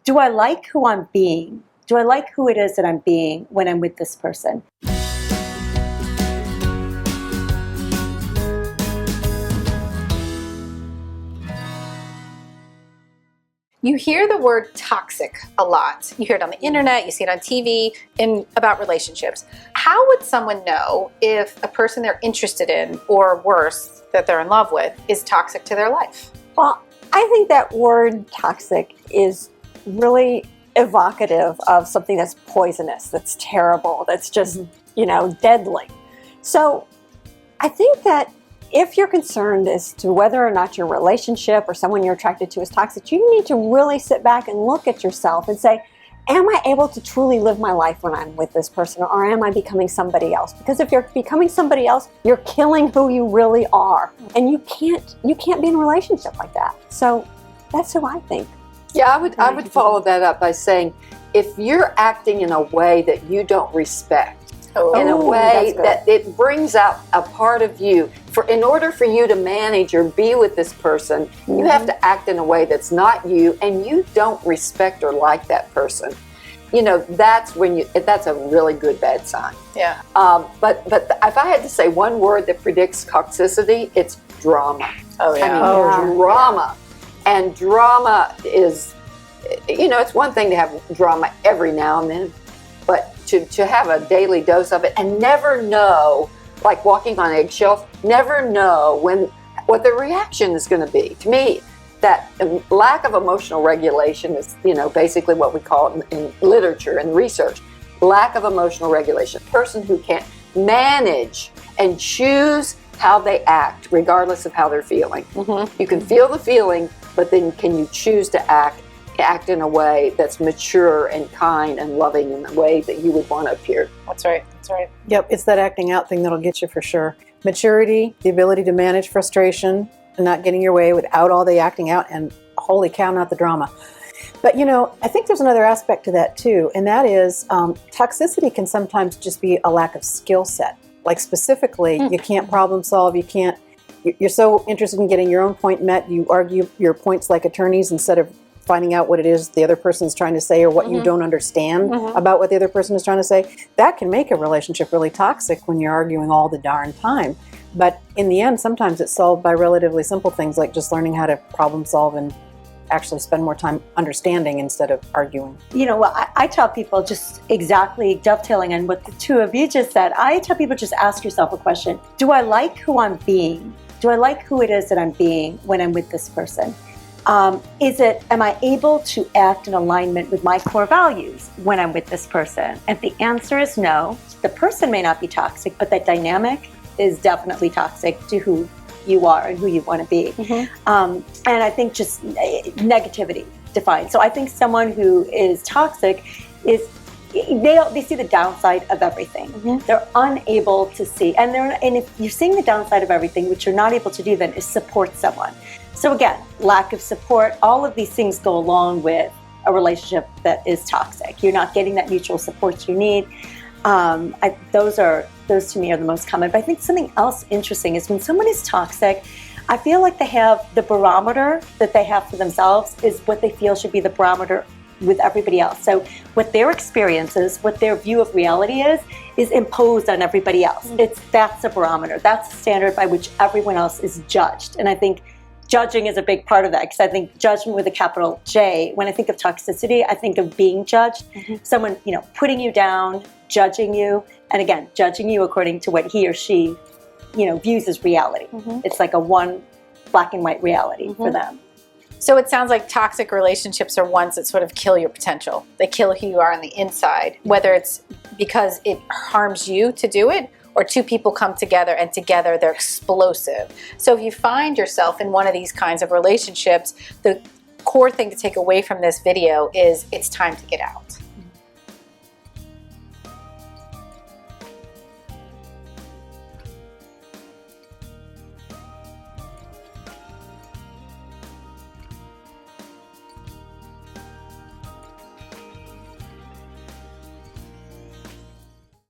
do I like who I'm being? Do I like who it is that I'm being when I'm with this person? You hear the word toxic a lot. You hear it on the internet, you see it on TV, and about relationships. How would someone know if a person they're interested in, or worse, that they're in love with, is toxic to their life? Well, I think that word toxic is really evocative of something that's poisonous, that's terrible, that's just, deadly. So I think that if you're concerned as to whether or not your relationship or someone you're attracted to is toxic, you need to really sit back and look at yourself and say, am I able to truly live my life when I'm with this person, or am I becoming somebody else? Because if you're becoming somebody else, you're killing who you really are. And you can't be in a relationship like that. So that's who I think. Yeah, I would follow that up by saying, if you're acting in a way that you don't respect, in a way that it brings out a part of you, in order for you to manage or be with this person, you have to act in a way that's not you, and you don't respect or like that person. That's a really good bad sign. Yeah. But if I had to say one word that predicts toxicity, it's drama. Oh yeah. Drama. And drama is, it's one thing to have drama every now and then, but to have a daily dose of it and never know, like walking on eggshells, never know what the reaction is going to be. To me, that lack of emotional regulation is, basically what we call it in literature and research, lack of emotional regulation. A person who can't manage and choose how they act, regardless of how they're feeling. Mm-hmm. You can feel the feeling, but then can you choose to act in a way that's mature and kind and loving in the way that you would want to appear? That's right. Yep, it's that acting out thing that'll get you for sure. Maturity, the ability to manage frustration and not getting your way without all the acting out, and holy cow, not the drama. But I think there's another aspect to that too, and that is toxicity can sometimes just be a lack of skill set. Like specifically, you can't problem solve, you're so interested in getting your own point met, you argue your points like attorneys instead of finding out what it is the other person is trying to say, or what you don't understand about what the other person is trying to say. That can make a relationship really toxic when you're arguing all the darn time. But in the end, sometimes it's solved by relatively simple things like just learning how to problem solve and actually spend more time understanding instead of arguing. I tell people, just exactly dovetailing on what the two of you just said, I tell people, just ask yourself a question. Do I like who I'm being? Do I like who it is that I'm being when I'm with this person? Am I able to act in alignment with my core values when I'm with this person? And if the answer is no, the person may not be toxic, but that dynamic is definitely toxic to who you are and who you want to be. And I think just negativity defined. So I think someone who is toxic is, they see the downside of everything. They're unable to see, and if you're seeing the downside of everything, what you're not able to do then is support someone. So again, lack of support, all of these things go along with a relationship that is toxic. You're not getting that mutual support you need. Those to me are the most common. But I think something else interesting is when someone is toxic, I feel like they have the barometer that they have for themselves is what they feel should be the barometer with everybody else. So what their experience is, what their view of reality is imposed on everybody else. That's a barometer. That's a standard by which everyone else is judged. And I think judging is a big part of that, because I think judgment with a capital J, when I think of toxicity, I think of being judged. Someone, putting you down, judging you, and again, judging you according to what he or she, views as reality. It's like a one black and white reality for them. So it sounds like toxic relationships are ones that sort of kill your potential. They kill who you are on the inside, whether it's because it harms you to do it, or two people come together and together they're explosive. So if you find yourself in one of these kinds of relationships, the core thing to take away from this video is it's time to get out.